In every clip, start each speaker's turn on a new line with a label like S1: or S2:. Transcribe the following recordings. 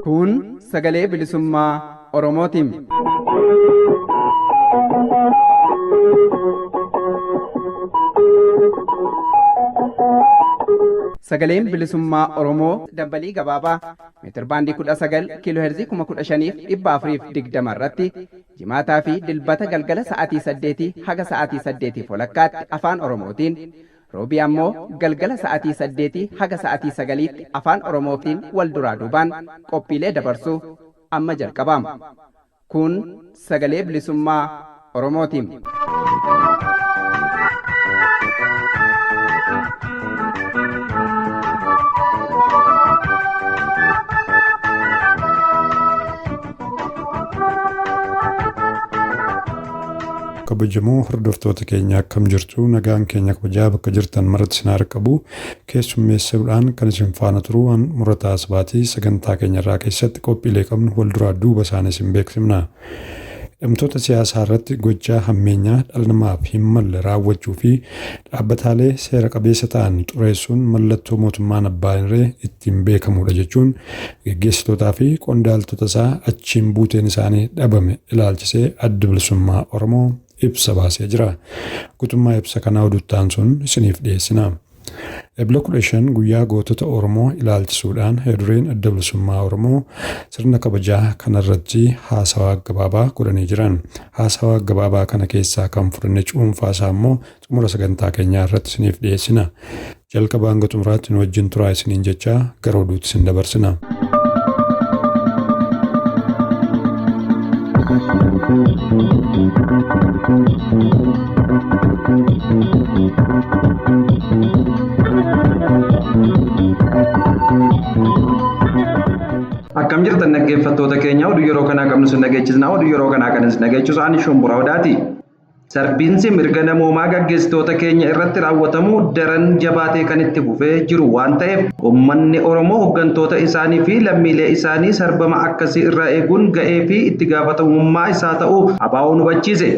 S1: Kun sagalee bilisummaa Oromootiin. Sagaleen bilisummaa Oromoo dambalii gabaabaa meetir baandii 19 kiiloo heerzii 15,420 irratti jimaataa fi dilbata galgala sa'aatii 8 haga sa'aatii 8 walakkaatti afaan Oromootiin roobii ammoo galgala sa'aatii 8 haga sa'aatii 9tti afaan Oromootiin wal duraa duubaan qophiilee dabarsuu amma jalqabama. Kun sagalee bilisummaa Oromootiin.
S2: Kabajamoo hordoftoota keenya akkam jirtu nagaan keenya kabajaa bakka jirtan maratti isin harkabu keessummeessuudhaan kan isin faana turu waan murataa sabaatii sagantaa keenya irraa keessatti qophiilee qabnu wal duraa duuba isaanii isin beeksifna. Hidhamtoota siyaasaa irratti gochaa hammeenyaa dhala namaaf hin malle raawwachuu fi dhaabbataalee seera qabeessa ta'an xureessuun mallattoo mootummaan abbaa irree ittiin beekamudha jechuun gaggeessitootaa fi qondaaltota isaa achiin buuteen isaanii dhabame ilaalchisee adda bilisummaa Oromoo ibsa baasee jira. Guutummaa ibsa kanaa oduttaan sun isiniif dhiyeessina. Ebla 15 guyyaa gootota Oromoo ilaalchisuudhaan heedureen adda bilisummaa Oromoo sirna kabajaa kanarratti haasawaa gabaabaa godhanii jiran. Haasawaa gabaabaa kana keessaa kan fudhanne cuunfaa isaa immoo xumura sagantaa keenyaa irratti isiniif dhiyeessina. Jalqabaa hanga xumuraatti nu wajjin turaa isiniin jechaa gara oduutti isin dabarsina.
S3: Akkam jirtan dhaggeeffattoota keenya oduu yeroo kanaa qabnu sin dhageechisna oduu yeroo kanaa kanas dhageechisu ani Shumburaa Odaati. Sarbiinsi mirga namoomaa gaggeessitoota keenya irratti raawwatamu daran jabaatee kan itti fufee jiru waan ta'eef uummanni Oromoo hooggantoota isaanii fi lammiilee isaanii sarbama akkasii irraa eeguun ga'ee fi itti gaafatamummaa isaa ta'uu ABO'n hubachiise.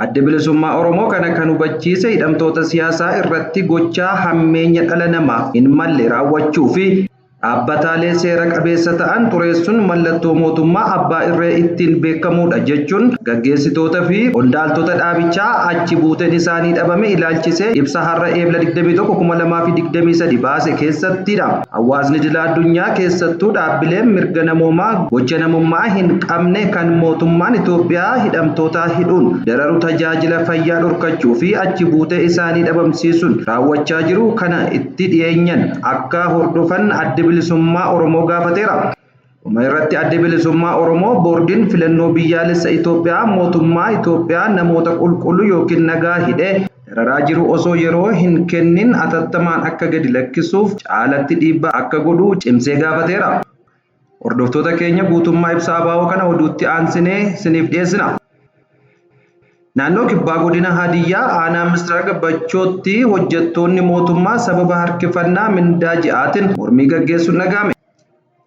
S3: Adda bilisummaa Oromoo kana kan hubachiise hidhamtoota siyaasaa irratti gochaa hammeenya dhala namaa hin malle raawwachuu fi dhaabbataalee seera qabeessa ta'an xureessuun mallattoo mootummaa abbaa irree ittiin beekamudha jechuun gaggeessitoota fi qondaaltota dhaabichaa achi buuteen isaanii dhabame ilaalchisee ibsa har'a eebla 21/2023 baase keessattidha. Hawaasni idil addunyaa keessattuu dhaabbileen mirga namoomaa gocha namummaa hin qabne kan mootummaan Itoophiyaa hidhamtoota hidhuun dararu tajaajila fayyaa dhorkachuu fi achi buutee isaanii dhabamsiisuun raawwachaa jiru kana itti dhiyeenyan akka hordofan adda bilisummaa Oromoo gaafateera. Uma irratti adda bilisummaa Oromoo boordiin filannoo biyyaalessa Itoophiyaa mootummaa Itoophiyaa namoota qulqulluu yookiin nagaa hidhee dararaa jiru osoo yeroo hin kennin atattamaan akka gadi lakkisuuf caalatti dhiibbaa akka godhu cimsee gaafateera. Hordoftoota keenya guutummaa ibsa ABO kana oduutti aansinee isiniif dhiyeessina. Naannoo kibbaa godina Hadiyyaa aanaa Misraaqa Bachootti hojjettoonni mootummaa sababa harkifannaa mindaa ji'aatiin mormii gaggeessuun dhagahame.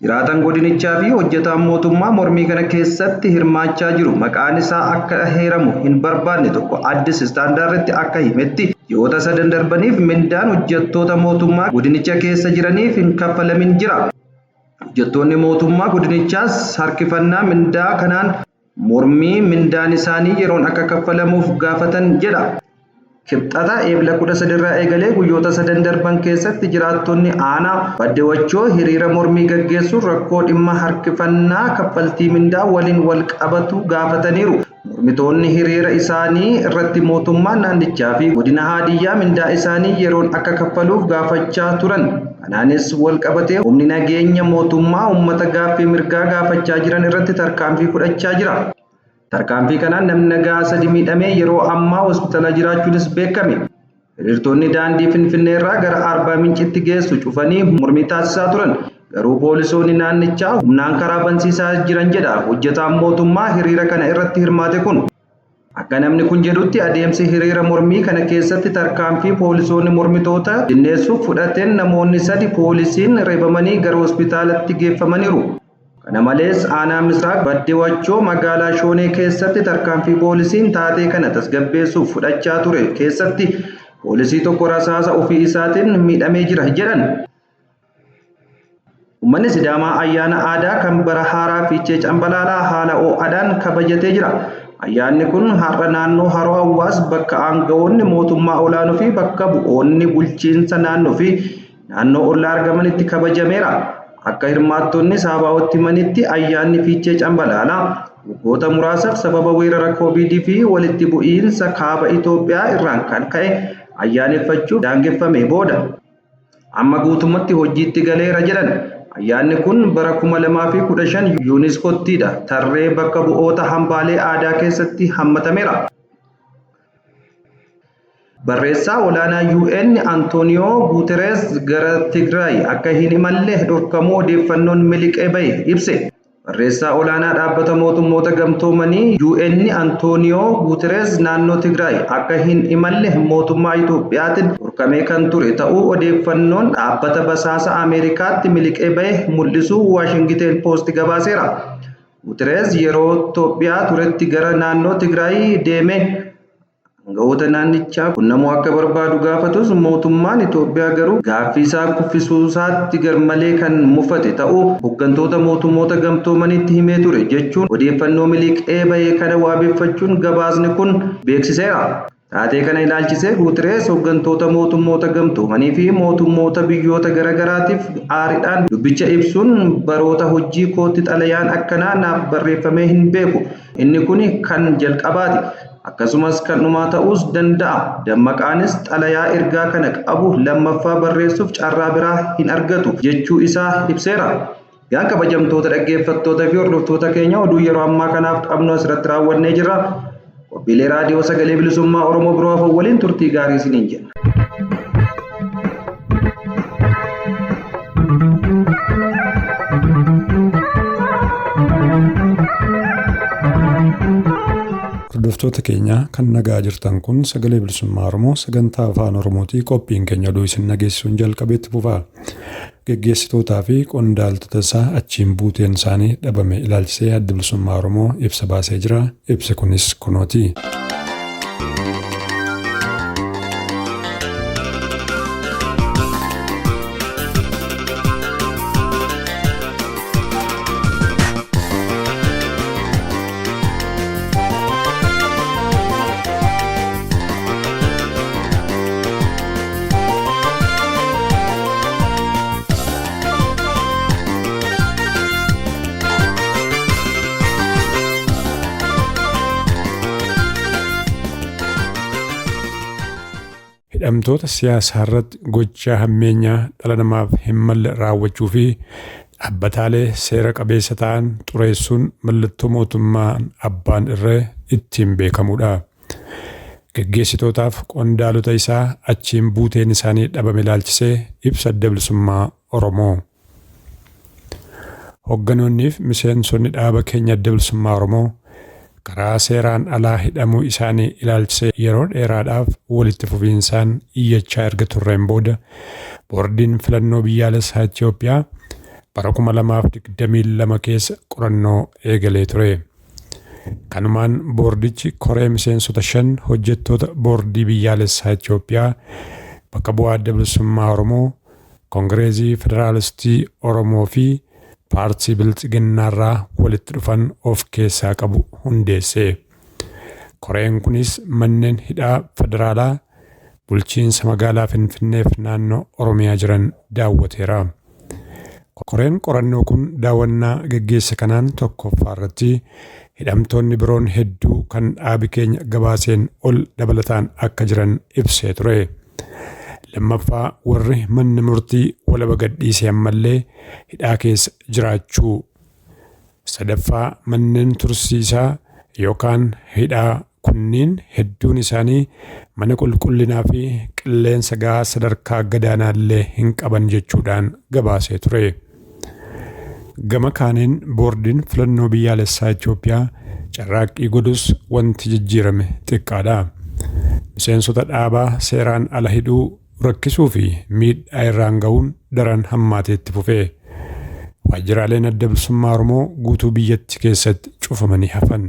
S3: Jiraatan godinichaa fi hojjetaan mootummaa mormii kana keessatti hirmaachaa jiru maqaan isaa akka heeramu hin barbaanne tokko Addis Istaandaarditti akka himetti ji'oota 3 darbaniif mindaan hojjettoota mootummaa godinicha keessa jiraniif hin kaffalamin jira. Hojjettoonni mootummaa godinichaas harkifannaa mindaa kanaan mormii mindaan isaanii yeroon akka kaffalamuuf gaafatan jedha. Kibxata eebla 13 irraa eegalee guyyoota 3 darban keessatti jiraattonni aanaa Baddewachoo hiriira mormii gaggeessuun rakkoo dhimma harkifannaa kaffaltii mindaa waliin wal qabatu gaafataniiru. Mormitoonni hiriira isaanii irratti mootummaan naannichaa fi godina Hadiyyaa mindaa isaanii yeroon akka kaffaluuf gaafachaa turan. Kanaanis wal qabatee humni nageenya mootummaa uummata gaaffii mirgaa gaafachaa jiran irratti tarkaanfii fudhachaa jira. Tarkaanfii kanaan namni nagaa 3 miidhamee yeroo ammaa hospitaala jiraachuunis beekame. Hiriirtonni daandii Finfinnee irraa gara Arbaa Mincitti geessu cufanii mormii taasisaa turan. Garuu poolisoonni naannichaa humnaan karaa bansiisaa jiran jedha hojjetaan mootummaa hiriira kana irratti hirmaate kun. Akka namni kun jedhutti adeemsi hiriira mormii kana keessatti tarkaanfii poolisoonni mormitoota dinneessuuf fudhateen namoonni 3 poolisiin reebamanii gara hospitaalatti geeffamaniiru. Kana malees aanaa Misraaq Baddeewachoo magaalaa Shoonee keessatti tarkaanfii poolisiin taatee kana tasgabbeessuuf fudhachaa ture keessatti poolisii tokko rasaasa ofii isaatiin miidhamee jira jedhan. Uummanni Sidaamaa ayyaana aadaa kan bara haaraa Fiichee Cambalaalaa haala ho'aadhaan kabajatee jira. Ayyaanni kun har'a naannoo Haroo Hawaas bakka aangawoonni mootummaa olaanoo fi bakka bu'oonni bulchiinsa naannoo fi naannoo ollaa argamanitti kabajameera. Akka hirmaattonni Saabaa'ootti himanitti ayyaanni Fiichee Cambalaalaa waggoota muraasaaf sababa weerara COVID fi walitti bu'iinsa kaaba Itoophiyaa irraan kan ka'e ayyaaneffachuuf daangeffamee booda amma guutummaatti hojiitti galeera jedhan. Ayyaanni kun bara 2015 yuuniskoottidha tarree bakka bu'oota hambaalee aadaa keessatti hammatameera. Barreessaa olaanaa UN Antonio Guterres gara Tigraay akka hin imalle dhorkamuu odeeffannoon miliqee bahe ibse. Barreessaa olaanaa dhaabbata mootummoota gamtoomanii UN Antonio Guterres naannoo Tigraay akka hin imalle mootummaa Itoophiyaatiin dhorkamee kan ture ta'uu odeeffannoon dhaabbata basaasa Ameerikaatti miliqee bahe mul'isuu Washington Post gabaaseera. Guterres yeroo Itoophiyaa turetti gara naannoo Tigraay deeme aangawoota naannichaa qunnamuu akka barbaadu gaafatus mootummaan Itoophiyaa garuu gaaffii isaa kuffisuusaatti garmalee kan mufate ta'uu hooggantoota mootummoota gamtoomanitti himee ture jechuun odeeffannoo miliqee bahe kana waabeffachuun gabaasni kun beeksiseera. Taatee kana ilaalchisee Guterres hooggantoota mootummoota gamtoomanii fi mootummoota biyyoota garaagaraatiif aariidhaan dubbicha ibsuun baroota hojii kootti xalayaan akkanaa naaf barreeffamee hin beeku. Inni kun kan jalqabaati. Akkasumas kan dhumaa ta'uus danda'a. Dammaqaanis xalayaa ergaa kana qabu lammaffaa barreessuuf carraa biraa hin argatu jechuu isaa ibseera. Yaa kabajamtoota dhaggeeffattoota fi hordoftoota keenya oduu yeroo ammaa kanaaf qabnu asirratti raawwannee jirra. Qophiilee raadiyoo sagalee bilisummaa Oromoo biroo hafan waliin turtii gaarii isiniin jenna.
S2: Hordoftoota keenya kan nagaa jirtan kun sagalee bilisummaa Oromoo sagantaa afaan Oromootii qophiin keenya oduu isin nageessuun jalqabeetti fufaa. Geggeessitootaa fi qondaaltota isaa achiin buuteen isaanii dhabame ilaalchisee adda bilisummaa Oromoo ibsa baasee jira. Ibsi kunis kunooti. Hidhamtoota siyaasaa irratti gochaa hammeenyaa dhala namaaf hin malle raawwachuu fi dhaabbataalee seera qabeessa ta'an xureessuun mallattoo mootummaan abbaan irree ittiin beekamudha. Geggeessitootaaf qondaalota isaa achiin buuteen isaanii dhabame ilaalchisee ibsa adda bilisummaa Oromoo. Hoogganoonniif miseensonni dhaaba keenya adda bilisummaa Oromoo karaa seeraan alaa hidhamuu isaanii ilaalchisee yeroo dheeraadhaaf walitti fufiinsaan iyyachaa erga turreen booda boordiin filannoo biyyaalessaa Itoophiyaa bara 2022 keessa qorannoo eegalee ture. Kanumaan boordichi koree miseensota 5 hojjettoota boordii biyyaalessaa Itoophiyaa bakka bu'aa adda bilisummaa Oromoo, Koongireesii Federaalistii Oromoo fi paartii bilchiginnaarraa walitti dhufan of keessaa qabu hundeesse. Koreen kunis manneen hidhaa federaalaa bulchiinsa magaalaa Finfinneef naannoo Oromiyaa jiran daawwateera. Koreen qorannoo kun daawwannaa geggeessa kanaan tokkoffaa irratti hidhamtoonni biroon hedduu kan dhaabi keenya gabaaseen ol dabalataan akka jiran ibsee ture. Lammaffaa warri manni murtii walaba gadhiisee ammallee hidhaa keessa jiraachuu. Sadaffaa manneen tursiisaa yookaan hidhaa kunniin hedduun isaanii mana qulqullinaa fi qilleensa gahaa sadarkaa gadaanaallee hin qaban jechuudhaan gabaasee ture. Gama kaaniin boordiin filannoo biyyaalessaa Itoophiyaa carraaqqii godhus wanti jijjiirame xiqqaadha. Miseensota dhaabaa seeraan ala hidhuu rakkisuu fi miidhaa irraan ga'uun daran hammaateetti fufee. waajjiraaleen adda bilisummaa Oromoo guutuu biyyattii keessatti cufamanii hafan.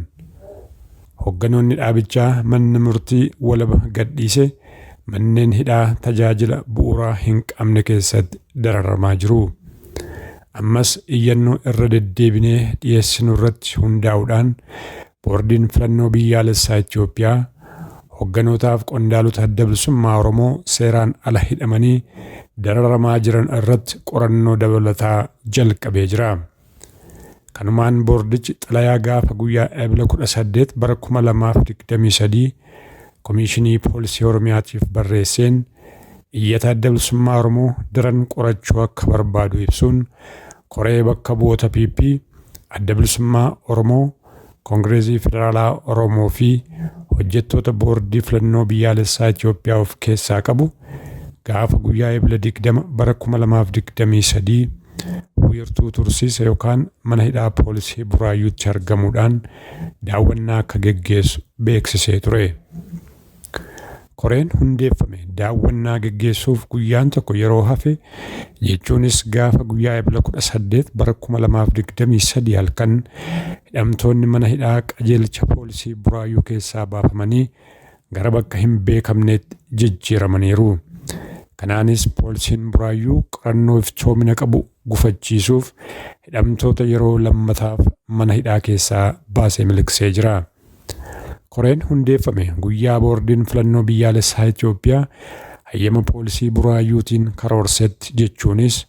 S2: Hoogganoonni dhaabichaa manni murtii walaba gadhiise manneen hidhaa tajaajila bu'uuraa hin qabne keessatti dararamaa jiru. Ammas iyyannoo irra deddeebinee dhiyeessinu irratti hundaa'uudhaan boordiin filannoo biyyaalessaa Itoophiyaa hoogganotaaf qondaalota adda bilisummaa Oromoo seeraan ala hidhamanii dararamaa jiran irratti qorannoo dabalataa jalqabee jira. Kanumaan boordichi xalayaa gaafa guyyaa Eebila 18 bara 2023 Komishinii Poolisii Oromiyaatiif barreesseen iyyata adda bilisummaa Oromoo daran qorachuu akka barbaadu ibsuun koree bakka bu'oota PP adda bilisummaa Oromoo Koongireesii Federaalaa Oromoo fi hojjettoota boordii filannoo biyyaalessaa Itoophiyaa of keessaa qabu gaafa guyyaa Eebila 20 bara 2023 wiirtuu tursiisa yookaan mana hidhaa poolisii Buraayyuutti argamuudhaan daawwannaa akka geggeessu beeksisee ture. Koreen hundeeffame daawwannaa geggeessuuf guyyaan tokko yeroo hafe jechuunis gaafa guyyaa Eebila 18 bara 2023 halkan hidhamtoonni mana hidhaa qajeelcha poolisii Buraayyuu keessaa baafamanii gara bakka hin beekamneetti jijjiiramaniiru. Kanaanis poolisiin Buraayyuu qorannoo iftoomina qabu gufachiisuuf hidhamtoota yeroo lammataaf mana hidhaa keessaa baasee miliqsee jira. Koreen hundeeffame guyyaa boordiin filannoo biyyaalessaa Itoophiyaa hayyama poolisii Buraayyuutiin karoorsetti jechuunis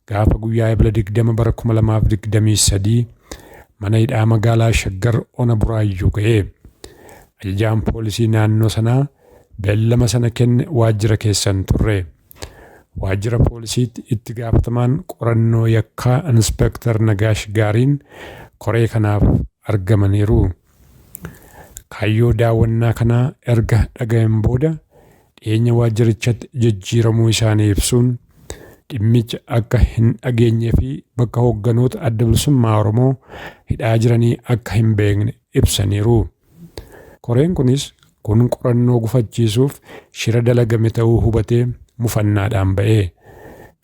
S2: gaafa guyyaa Eebila 20 bara 2023 mana hidhaa magaalaa Shaggar Ona Buraayyuu ga'e. Ajajaan poolisii naannoo sanaa beellama sana kenne waajjira keessan turre. Waajjira poolisiitti itti gaafatamaan qorannoo yakkaa Inspektar Nagaash Gaariin koree kanaaf argamaniiru. Kaayyoo daawwannaa kanaa erga dhaga'een booda dhiyeenya waajjirichatti jijjiiramuu isaanii ibsuun dhimmicha akka hin dhageenye fi bakka hoogganoota adda bilisummaa Oromoo hidhaa jiranii akka hin beekne ibsaniiru. Koreen kunis kun qorannoo gufachiisuuf shira dalagame ta'uu hubatee mufannaadhaan ba'e.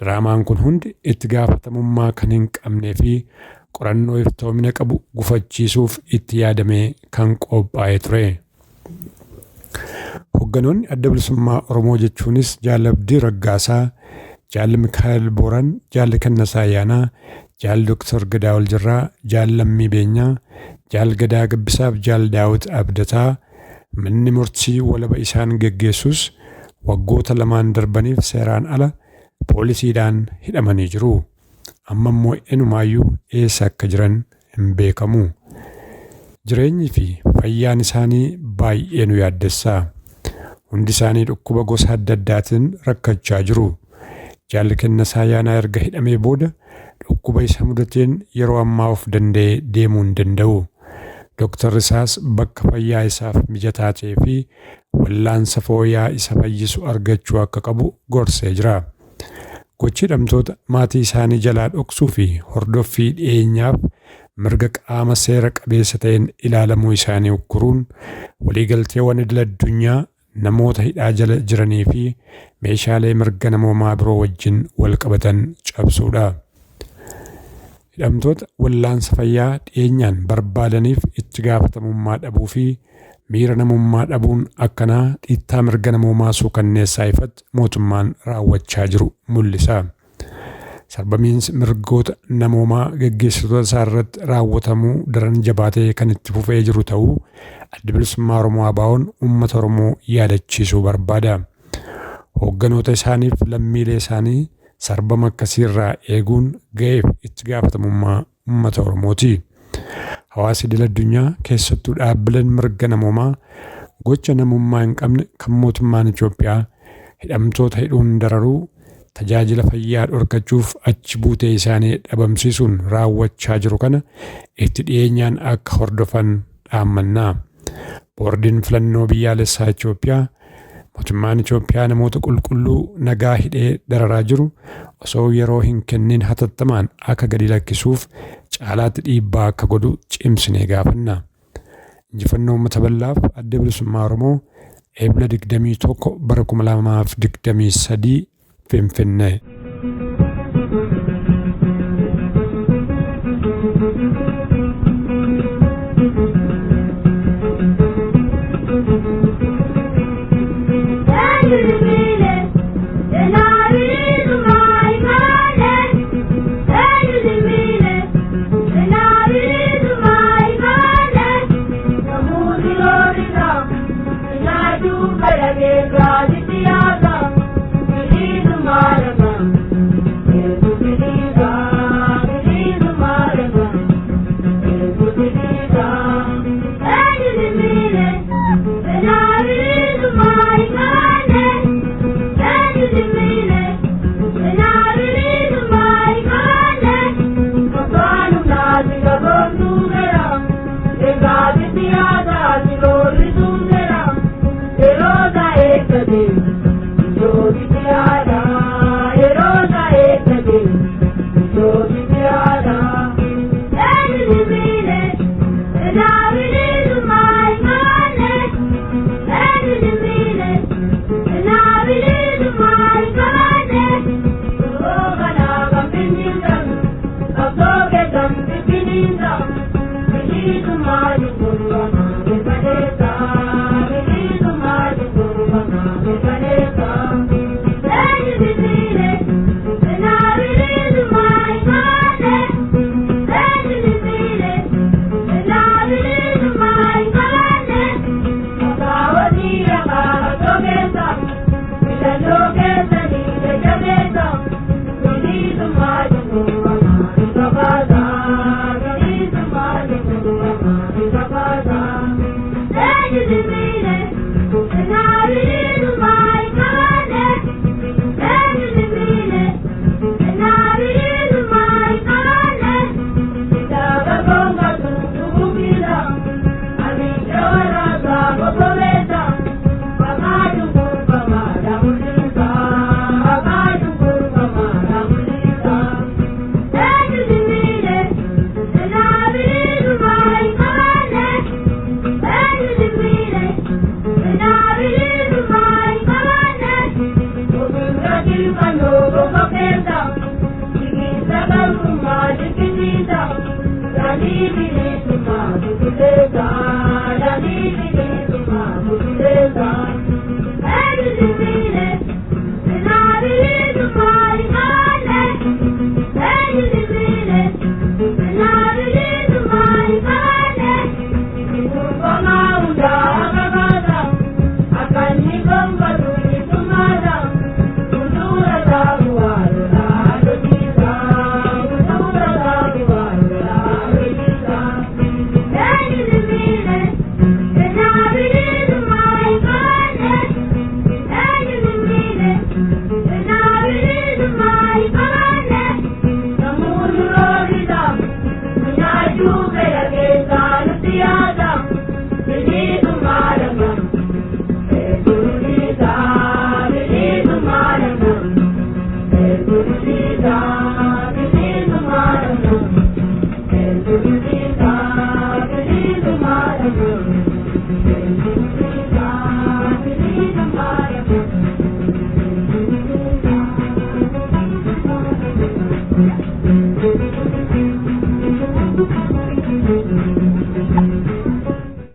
S2: Diraamaan kun hundi itti gaafatamummaa kan hin qabnee fi qorannoo iftoomina qabu gufachiisuuf itti yaadamee kan qophaa'ee ture. Hoogganoonni adda bilisummaa Oromoo jechuunis Jaalli Abdii Raggaasaa, Jaalli Mikaa'el Booran, Jaalli Kennasaa Ayyaanaa, Jaalli Dr. Gadaa Oljirraa, Jaalli Lammii Beenyaa, Jaalli Gadaa Gabbisaaf Jaalli Daawit Abdataa manni murtii walaba isaan geggeessus waggoota lamaan darbaniif seeraan ala poolisiidhaan hidhamanii jiru. Amma immoo enumaayyuu eessa akka jiran hin beekamu. Jireenyi fi fayyaan isaanii baay'ee nu yaaddessaa. Hundi isaanii dhukkuba gosa adda addaatiin rakkachaa jiru. Jaalli Kennasaa Ayyaanaa erga hidhamee booda dhukkuba isa mudateen yeroo ammaa of danda'ee deemuu hin danda'u. Dr. Isaas bakka fayyaa isaaf mijataa ta'ee fi wallaansa fooyyaa isa fayyisu argachuu akka qabu gorsee jira. Gochi hidhamtoota maatii isaanii jalaa dhoksuu fi hordoffii dhiyeenyaaf mirga qaama seera qabeessa ta'een ilaalamuu isaanii ukkuruun waliigalteewwan idil-addunyaa namoota hidhaa jala jiranii fi meeshaalee mirga namoomaa biroo wajjin wal qabatan cabsuudha. Hidhamtoota wallaansa fayyaa dhiyeenyaan barbaadaniif itti gaafatamummaa dhabuu fi miira namummaa dhabuun akkanaa dhiittaa mirga namoomaa suukanneessaa ifatti mootummaan raawwachaa jiru mul'isa. Sarbamiinsi mirgoota namoomaa gaggeessitoota isaa irratti raawwatamuu daran jabaatee kan itti fufee jiru ta'uu adda bilisummaa Oromoo ABO'n uummata Oromoo yaadachiisuu barbaada. Hoogganoota isaaniif lammiilee isaanii sarbama akkasiirraa eeguun ga'eef itti gaafatamummaa uummata Oromooti. Hawaasi idil-addunyaa keessattuu dhaabbileen mirga namoomaa gocha namummaa hin qabne kan mootummaan Itoophiyaa hidhamtoota hidhuun dararuu tajaajila fayyaa dhorkachuuf achi buutee isaanii dhabamsiisuun raawwachaa jiru kana itti dhiyeenyaan akka hordofan dhaammannaa. Boordiin filannoo biyyaalessaa Itoophiyaa mootummaan Itoophiyaa namoota qulqulluu nagaa hidhee dararaa jiru osoo yeroo hin kennin hatattamaan akka gadi lakkisuuf caalaatti dhiibbaa akka godhu cimsinee gaafanna. Injifannoo uummata bal'aaf adda bilisummaa Oromoo Eebila 21 bara 2023 Finfinnee.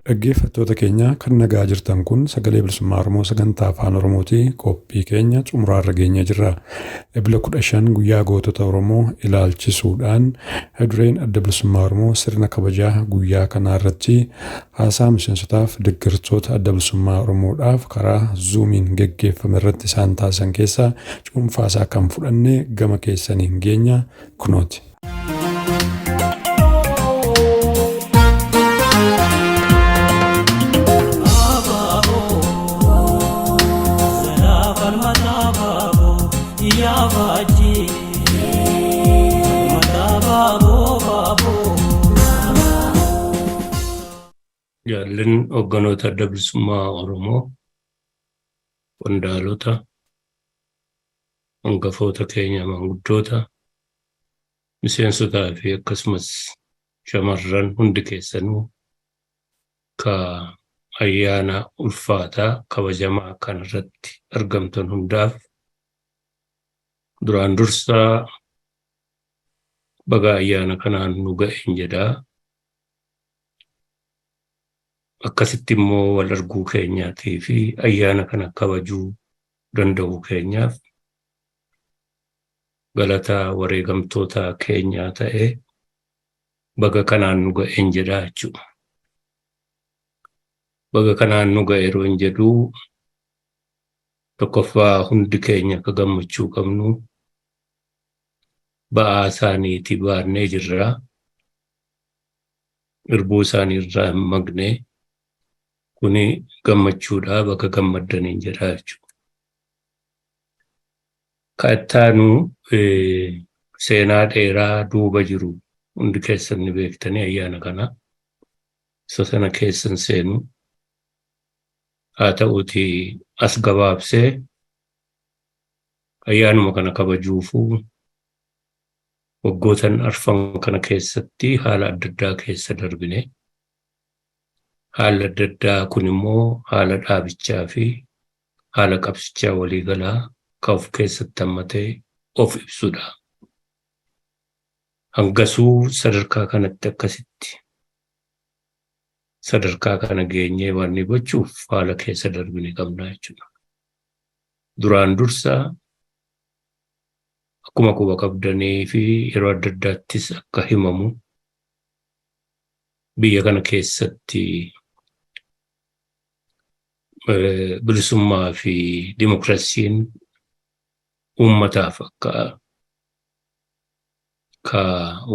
S2: Dhaggeeffattoota keenya kan nagaa jirtan kun sagalee bilisummaa Oromoo sagantaa afaan Oromooti. Qophii keenya xumuraarra geenye jirra. Ebla 15 guyyaa gootota Oromoo ilaalchisuudhaan dureen adda bilisummaa Oromoo sirna kabajaa guyyaa kanaa irratti haasaa miseensotaaf deeggartoota adda bilisummaa Oromoodhaaf karaa zuumiin geggeeffame irratti isaan taasisan keessaa cuunfaasaa kan fudhanne gama keessaniin geenya kunooti.
S4: Jaallan hogganoota adda bilisummaa Oromoo, qondaalota, hangafoota keenya manguddoota, miseensotaa fi akkasumas shamarran hundi keessanuu ka ayyaana ulfaataa kabajamaa kanarratti argamtan hundaaf duraan dursaa baga ayyaana kanaan nu ga'een jedhaa. Akkasitti immoo wal arguu keenyaatii fi ayyaana kana kabajuu danda'uu keenyaaf galataa wareegamtoota keenyaa ta'ee baga kanaan nu ga'een jedhaa jechuudha. Baga kanaan nu ga'eeroo hin jedhuu tokkoffaa hundi keenya akka gammachuu qabnu ba'aa isaaniitii baannee jirra. Irbuu isaanii irraa hin magne kuni gammachuudha bakka gammaddaniin jedha jechuudha. Ka'attaanu seenaa dheeraa duuba jiru hundi keessan ni beektanii ayyaana kana. Isa sana keessan seenu haa ta'uuti as gabaabsee ayyaanuma kana kabajuufuu waggootan arfan kana keessatti haala adda addaa keessa darbine. Haala adda addaa kun immoo haala dhaabichaa fi haala qabsichaa waliigalaa kan of keessatti hammatee of ibsudha. Hangasuu sadarkaa kanatti akkasitti sadarkaa kana geenyee waan gochuuf haala keessa darbine qabna jechuudha. Duraan dursa akkuma quba qabdanii fi yeroo adda addaattis akka himamu biyya kana keessatti bilisummaa fi dimokiraasiin uummataaf akka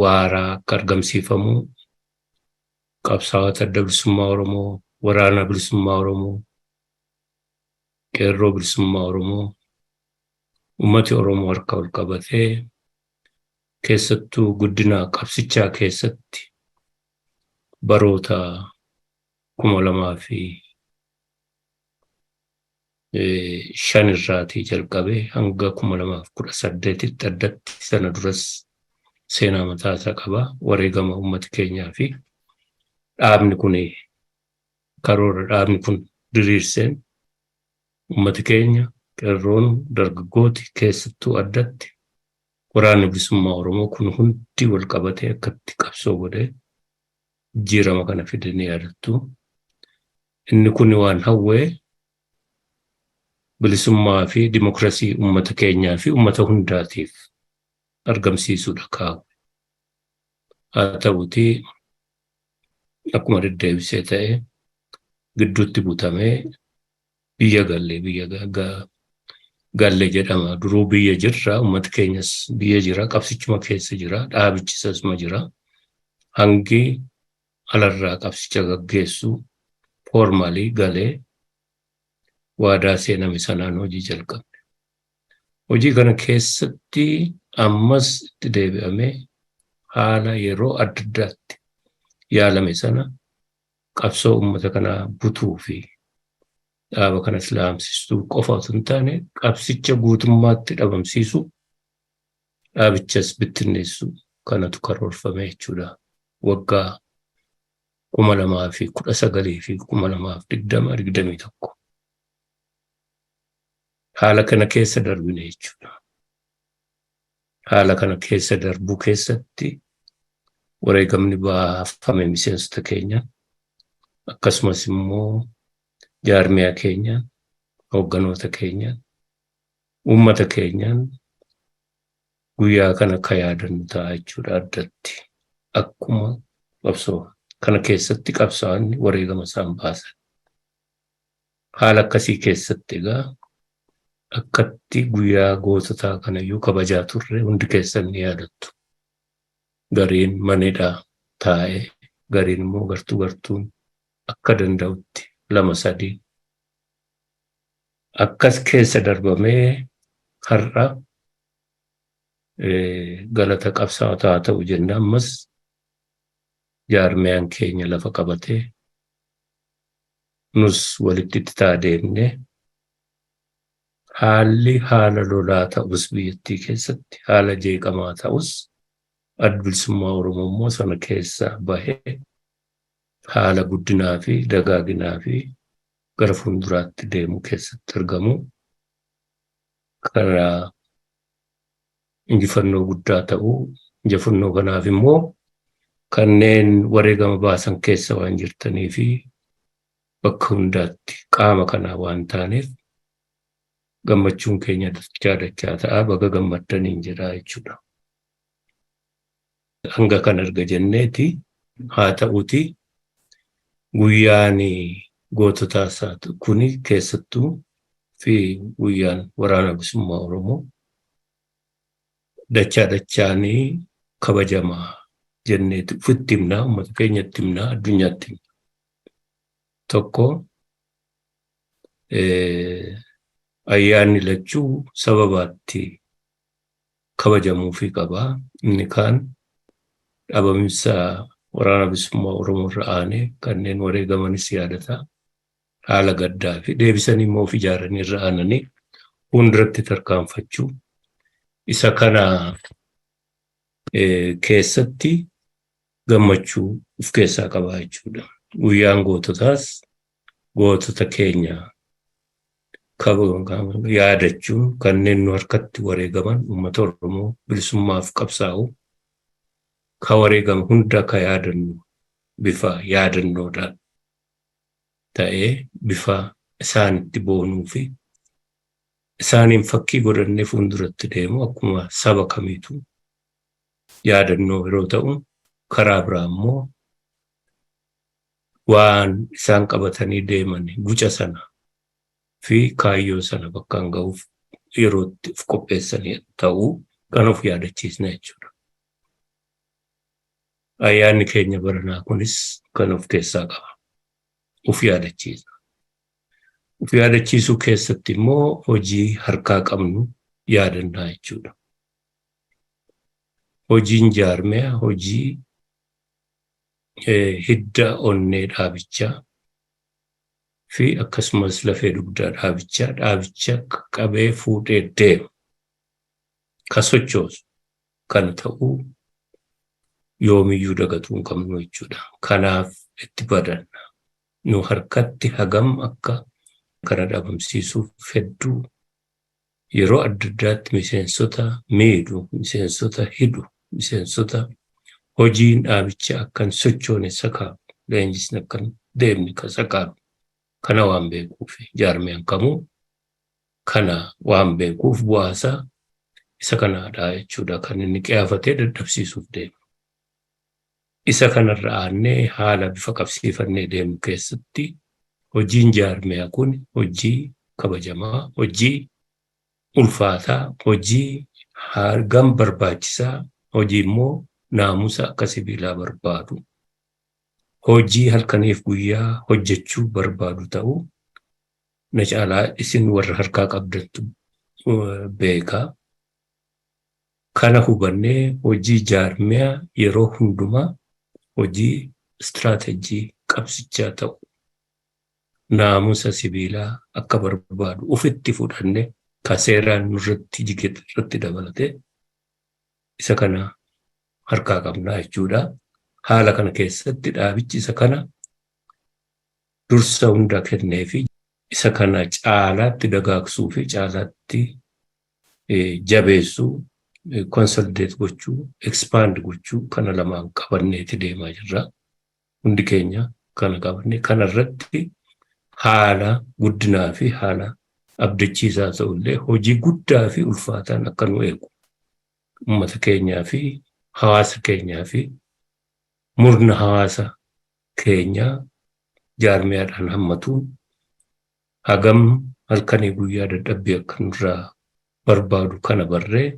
S4: waaraa akka argamsiifamu qabsaa'ota adda bilisummaa Oromoo, waraana bilisummaa Oromoo, qeerroo bilisummaa Oromoo, ummati Oromoo harka ol qabatee keessattuu guddina qabsichaa keessatti baroota 2005 irraatii jalqabee hanga 2018tti addatti sana duras seenaa mataa isaa qaba. Wareegama ummati keenyaa fi dhaabni kun karoora dhaabni kun diriirseen ummati keenya qeerroon dargaggooti keessattuu addatti waraanni bilisummaa Oromoo kun hundi wal qabatee akkatti qabsoo godhee jijjiirama kana fidanii yaadattu. Inni kun waan hawwee bilisummaa fi dimokiraasii ummata keenyaa fi ummata hundaatiif argamsiisuudha kaa'u. Haa ta'uuti akkuma deddeebisee ta'e gidduutti butamee biyya galle jedhama. Duruu biyya jirra, ummati keenyas biyya jira, qabsichuma keessa jira, dhaabichisasuma jira. Hangi alarraa qabsicha gaggeessu foormaalii galee waadaa seename sanaan hojii jalqabne. Hojii kana keessatti ammas itti deebi'amee haala yeroo adda addaatti yaalame sana qabsoo ummata kanaa butuu fi dhaaba kana islaamsistuu qofa osoo hin taane qabsicha guutummaatti dhabamsiisu dhaabichas bittinneessu kanatu karoorfame jechuudha. Waggaa 2019 fi 2021 haala kana keessa darbine jechuudha. Haala kana keessa darbuu keessatti wareegamni baafame miseensota keenya akkasumas immoo jaarmiyaa keenya, hoogganoota keenya, uummata keenyaan guyyaa kana akka yaadannu ta'a jechuudha. Addatti akkuma qabsoo kana keessatti qabsaa'onni wareegama isaan baasan. Haala akkasii keessatti egaa akkatti guyyaa goototaa kanayyuu kabajaa turre hundi keessan ni yaadattu. Gariin manedhaa taa'ee, gariin immoo gartuun akka danda'utti 2-3 akkas keessa darbamee har'a galata qabsaa'otaa ta'u jenna. Ammas jaarmiyaan keenya lafa qabatee nus walitti itti deemne haalli haala lolaa ta'us biyyattii keessatti haala jeeqamaa ta'us adda bilisummaa Oromoo immoo sana keessa bahee haala guddinaa fi dagaaginaa fi gara fuulduraatti deemu keessatti argamu. Kana injifannoo guddaa ta'uu, injifannoo kanaaf immoo kanneen wareegama baasan keessa waan jirtanii fi bakka hundaatti qaama kanaa waan taaneef gammachuun keenya dachaa ta'a. Baga gammaddaniin jedhaa jechuudha. Hanga kan arga jenneeti haa ta'uuti guyyaan goototaa kuni keessattuu fi guyyaan waraana bilisummaa Oromoo dachaanii kabajamaa jennee ofitti himnaa, uummata keenyatti himnaa, addunyaatti himnaa. Tokko ayyaanni lachuu sababaatti kabajamuufii qabaa. Inni kaan dhabamiinsa waraana bilisummaa Oromoo irra aanee kanneen wareegamanis yaadataa. Haala gaddaa fi deebisanii immoo of ijaaranii irra aananii hunduratti tarkaanfachuu. Isa kana keessatti gammachuu of keessaa qabaa jechuudha. Guyyaan goototaas gootota keenya yaadachuun kanneen nu harkatti wareegaman uummata Oromoo bilisummaaf qabsaa'u ka wareegaman hunda ka yaadannu bifa yaadannoodhaan ta'ee bifa isaanitti boonuu fi isaaniin fakkii godhannee fuulduratti deemu akkuma saba kamiitu yaadannoo yeroo ta'u, karaa biraa immoo waan isaan qabatanii deeman guca sana fi kaayyoo sana bakkaan ga'uuf yerootti of qopheessanii ta'uu kan of yaadachiisna jechuudha. Ayyaanni keenya baranaa kunis kan of keessaa qaba. Of yaadachiisa. Of yaadachiisuu keessatti immoo hojii harkaa qabnu yaadannaa jechuudha. Hojiin jaarmiyaa, hojii hidda onnee dhaabichaa fi akkasumas lafee dugdaa dhaabichaa, dhaabicha qabee fuudhee deemu ka sochoosu kan ta'uu yoomiyyuu dagatuu hin qabnu jechuudha. Kanaaf itti badanna. Nu harkatti hagam akka kana dhabamsiisuuf hedduu yeroo adda addaatti miseensota miidhu, miseensota hidhu, miseensota hojiin dhaabichaa akkan sochoone sakaa'u, leenjisni akkan deemni ka sakaa'u. Kana waan beekuuf jaarmiyaan kamuu kana waan beekuuf bu'aasaa isa kanaadha jechuudha kan inni qiyaafatee dadhabsiisuuf deemu. Isa kanarra aannee haala bifa qabsiifannee deemu keessatti hojiin jaarmiyaa kun hojii kabajamaa, hojii ulfaataa, hojii hagam barbaachisaa, hojii immoo naamusa akka sibiilaa barbaadu, hojii halkaniif guyyaa hojjechuu barbaadu ta'uu na caalaa isin warra harkaa qabdattu beekaa. Kana hubannee hojii jaarmiyaa yeroo hundumaa hojii istiraatejii qabsichaa ta'u, naamusa sibiilaa akka barbaadu ufitti fudhanne ka seeraan nurratti irratti dabalate isa kana harkaa qabnaa jechuudha. Haala kana keessatti dhaabichi isa kana dursa hunda kennee fi isa kana caalaatti dagaagsuu fi caalaatti jabeessuu, consolidate gochuu, expand gochuu kana lamaan qabanneeti deemaa jirra. Hundi keenya kana qabanne kanarratti haala guddinaa fi haala abdachiisaa ta'ullee hojii guddaa fi ulfaataan akka nu eegu uummata keenyaa fi hawaasa keenyaa fi murna hawaasa keenyaa jaarmiyaadhaan hammatuun hagam halkanii guyyaa dadhabbii akka nurraa barbaadu kana barree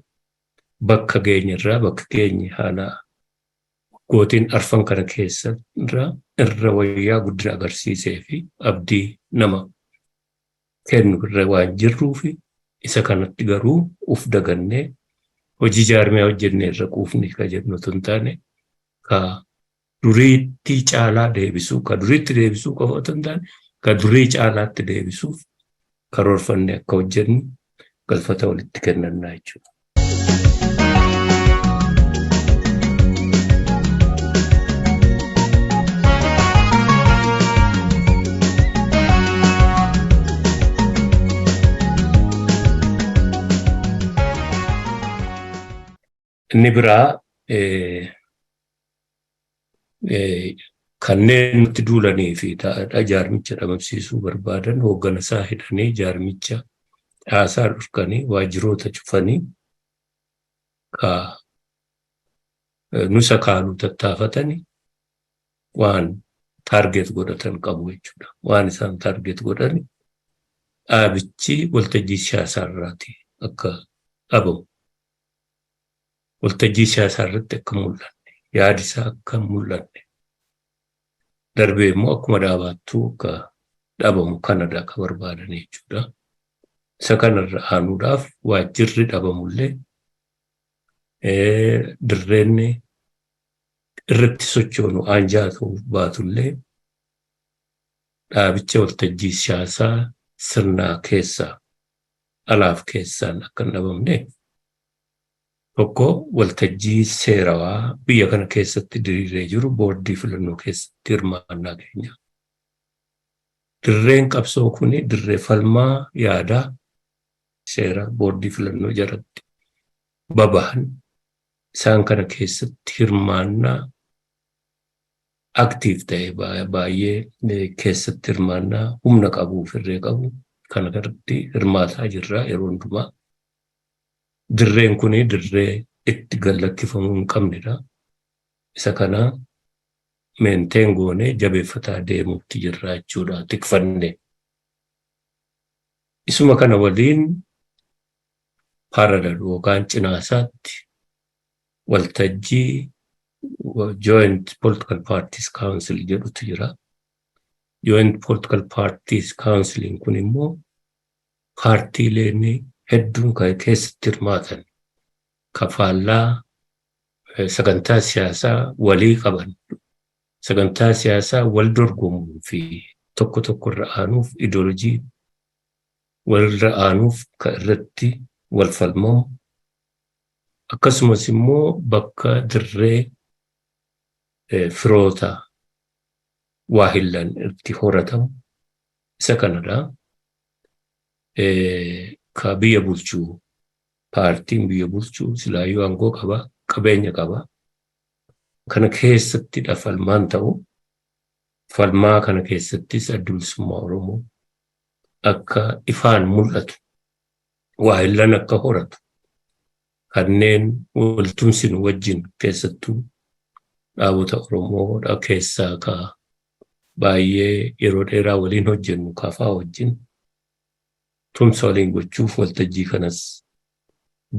S4: bakka geenyarraa bakka geenye haala gootiin arfan kana keessa irra wayyaa guddina agarsiisee fi abdii nama kennu irra waan jirruu fi isa kanatti garuu uf dagannee hojii jaarmiyaa hojjennee irra quufni ka jennu tun taane ka duriitti caalaa deebisuu, ka duriitti deebisuu qofa otoo hin taane ka durii caalaatti deebisuuf karoorfannee akka hojjennu galfata walitti kennannaa jechuudha. Inni biraa kanneen nutti duulanii fi jaarmicha dhabamsiisuu barbaadan hoogganasaa hidhanii jaarmicha haasaa dhufkanii waajjiroota cufanii nusa kaaluu tattaafatanii waan taarget godhatan qabu jechuudha. Waan isaan taarget godhani dhaabichi waltajjii siyaasaa irraati akka dhabamu. Waltajjii siyaasaa irratti akka mul'anne, yaadisaa akka mul'anne. Darbee immoo akkuma dhaabattuu akka dhabamu kanadha akka barbaadan jechuudha. Isa kanarra aanuudhaaf waajjirri dhabamullee dirreenni irratti sochoonu aanjaatu baatullee dhaabicha waltajjii siyaasaa sirnaa keessaa alaaf keessaan akka hin dhabamne tokko waltajjii seerawaa biyya kana keessatti diriiree jiru boordii filannoo keessatti hirmaannaa keenya. Dirreen qabsoo kuni dirree falmaa yaadaa seera boordii filannoo jalatti babahan isaan kana keessatti hirmaannaa aktiif ta'e baay'ee keessatti hirmaannaa humna qabu firree qabu kana irratti hirmaataa jirra yeroo hundumaa. Dirreen kuni dirree itti gallakkifamuu hin qabnedha. Isa kana meenteen goonee jabeeffataa deemuutti jirra jechuudha tikfanne. Isuma kana waliin parallel yookaan cinaasaatti waltajjii Joint Political Parties Council jedhutu jira. Joint Political Parties Council kun immoo paartiileen hedduun keessatti hirmaatan kafaallaa sagantaa siyaasaa walii qaban, sagantaa siyaasaa wal dorgomuu fi tokko irra aanuuf ideoloojii walirra aanuuf kan irratti wal falmamu akkasumas immoo bakka dirree firoota waahillan itti horatamu isa kanadha. Ka biyya bulchuu paartiin biyya bulchuu silaayyuu aangoo qaba, qabeenya qaba. Kana keessatti falmaan ta'u falmaa kana keessattis adda bilisummaa Oromoo akka ifaan mul'atu waahillan akka horatu kanneen waltumsin wajjin keessattuu dhaabota Oromoodha keessaa ka baay'ee yeroo dheeraa waliin hojjennu kaafaa wajjin tumsa waliin gochuuf waltajjii kanas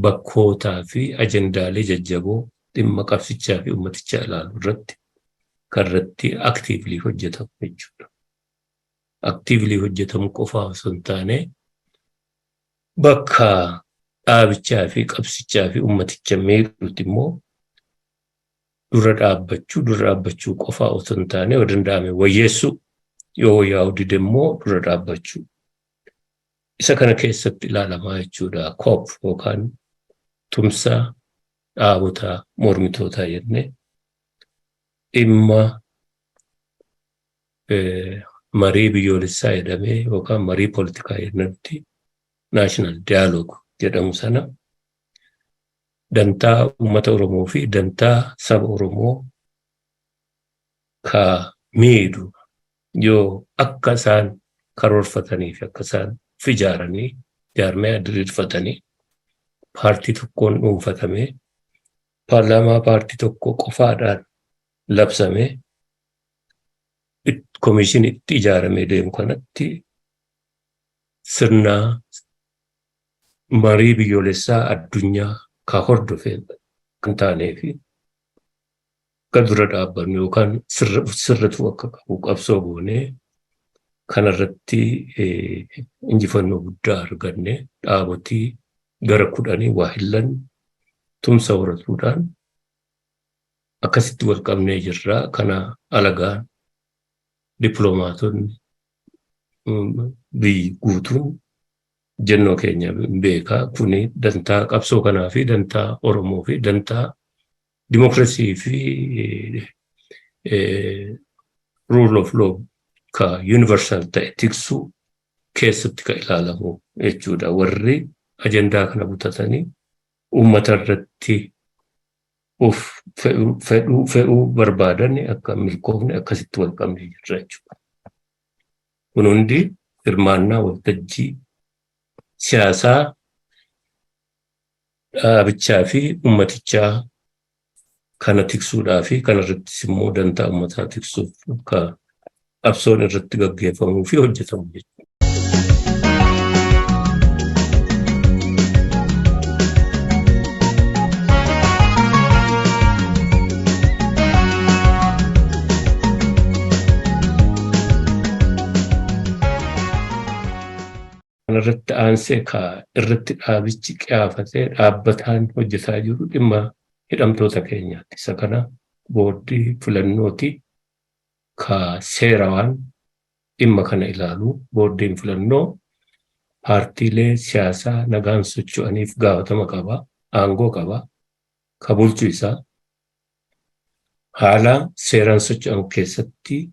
S4: bakkootaa fi ajendaalee jajjaboo dhimma qabsichaa fi uummatichaa ilaalu irratti kan irratti aktiivlii hojjetamu jechuudha. Aktiivlii hojjetamu qofaa osoo hin taane bakka dhaabichaa fi qabsichaa fi ummaticha miidhuutti immoo dura dhaabbachuu qofaa osoo hin taane yoo danda'ame wayyeessuu yoo yaa'u dide immoo dura dhaabbachuu. Isa kana keessatti ilaalamaa jechuudha. COP yookaan tumsa dhaabota mormitootaa jennee dhimma marii biyyoolessaa jedhamee yookaan marii poolitikaa jennutti naashinaal diyaaloog jedhamu sana dantaa uummata Oromoo fi dantaa saba Oromoo ka miidhu yoo akka isaan karoorfatanii fi akka isaan fijaaranii jaarmee diriirfatanii paartii tokkoon dhuunfatamee paarlaamaa paartii tokko qofaadhaan labsamee komishin itti ijaaramee deemu kanatti sirna marii biyyoolessaa addunyaa ka hordofee kan taanee fi kan dura dhaabbannu yookaan sirratu akka qabu qabsoo goonee kanarratti injifannoo guddaa arganne dhaabotii gara 10 waahillan tumsa horatuudhaan akkasitti wal qabnee jirra. Kana alagaan dippiloomaatonni biyyi guutuun jennoo keenya beekaa kuni dantaa qabsoo kanaa fi dantaa Oromoo fi dantaa dimokiraasii fi rule of law ka universal ta'e tiksuu keessatti ka ilaalamu jechuudha. Warri ajendaa kana butatanii uummata irratti of fe'uu barbaadan akka milkoofne akkasitti wal qabnee jirra jechuudha. Kun hundi hirmaannaa waltajjii siyaasaa dhaabichaa fi uummatichaa kana tiksuudhaa fi kanarrattis immoo dantaa uummataa tiksuuf ka qabsoon irratti gaggeeffamuu fi hojjetamu jechuudha. kanarratti aansee ka irratti dhaabichi qiyaafatee dhaabbataan hojjetaa jiru dhimma hidhamtoota keenyaatti. Isa kana booddee filannooti ka seerawaan dhimma kana ilaalu booddeen filannoo paartiilee siyaasaa nagaan socho'aniif gaafatama qaba, aangoo qaba, ka bulchu isaa haala seeraan socho'an keessatti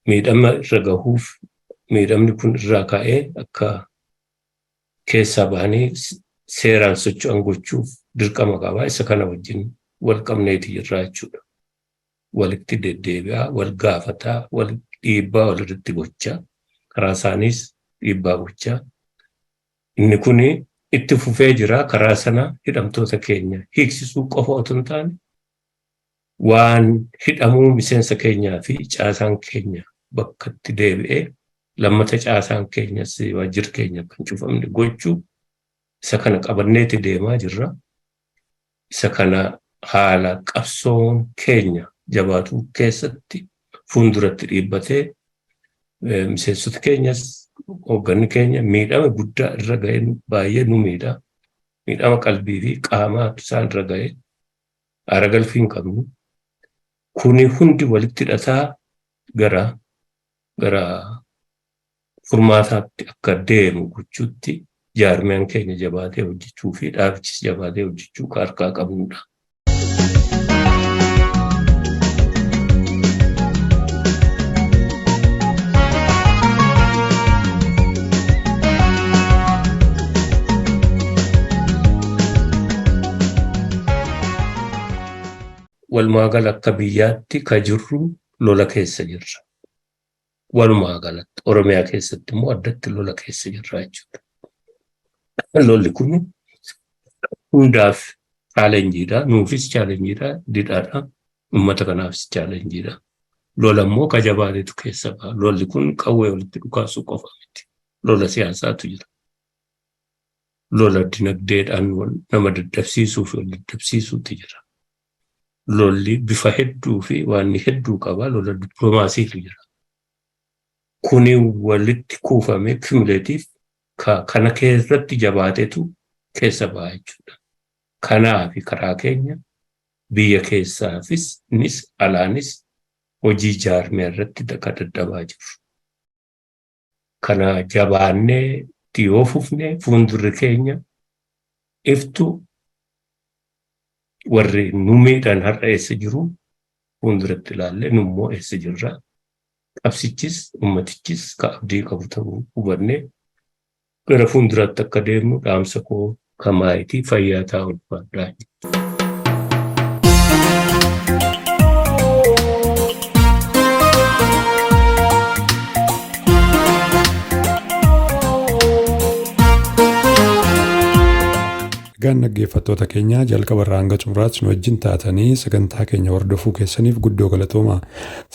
S4: miidhama irra gahuuf miidhamni kun irraa ka'ee akka keessaa bahanii seeraan socho'an gochuuf dirqama qaba. Isa kana wajjin wal qabneeti jirra jechuudha. Walitti deddeebi'aa, wal gaafataa, wal dhiibbaa walirratti gochaa, karaa isaaniis dhiibbaa gochaa. Inni kun itti fufee jira. Karaa sana hidhamtoota keenya hiiksisuu qofa otoo hin taane waan hidhamuu miseensa keenyaa fi caasaan keenya bakka itti deebi'ee lammata caasaan keenyas waajjirri keenya kan cufamne gochuu isa kana qabanneeti deemaa jirra. Isa kana haala qabsoon keenya jabaatuu keessatti fuulduratti dhiibbatee miseensota keenyas hoogganni keenya miidhama guddaa irra ga'e baay'ee nu miidha. Miidhama qalbii fi qaamaa isaan irra ga'e aara galfii hin qabnu. Kuni hundi walitti hidhataa gara furmaataatti akka deemu gochuutti jaarmiyaan keenya jabaatee hojjechuu fi dhaabichis jabaatee hojjechuu harkaa qabnudha. Walumaa gala akka biyyaatti ka jirru lola keessa jirra. Walumaa galatti Oromiyaa keessatti immoo addatti lola keessa jirra jechuudha. Lolli kun hundaaf chaalenjiidha. Nuufis chaalenjiidha. Didhaadha. Uummata kanaafis chaalenjiidha. Lola immoo ka jabaateetu keessa ba'a. Lolli kun qawwee walitti dhukaasuu qofa miti. Lola siyaasaatu jira. Lola dinagdeedhaan nama daddabsiisuu fi wal daddabsiisuutu jira. Lolli bifa hedduu fi waan hedduu qaba. Lola dippiloomaasiitu jira. Kuni walitti kuufamee kumuleetiif kana keessatti jabaateetu keessa ba'a jechuudha. Kanaaf karaa keenya biyya keessaafis alaanis hojii jaarmiyaa irratti daddabaa jiru. Kana jabaannee yoo fufne fuuldurri keenya iftu warri nu miidhan har'a eessa jiru fuulduratti ilaallee nu immoo eessa jirra. Qabsichis ummatichis ka abdii qabu ta'uu hubannee gara fuulduraatti akka deemnu dhaamsa koo kamaayitii fayyaa ta'uu ulfaadhaa.
S2: Egaan dhaggeeffattoota keenya jalqaba irraa hanga xumuraatti nu wajjin taatanii sagantaa keenya hordofuu keessaniif guddoo galatoomaa.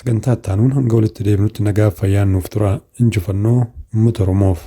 S2: Sagantaa itti aanuun hanga walitti deebinutti nagaaf fayyaan nuuf tura. Injifannoo uummata Oromoof.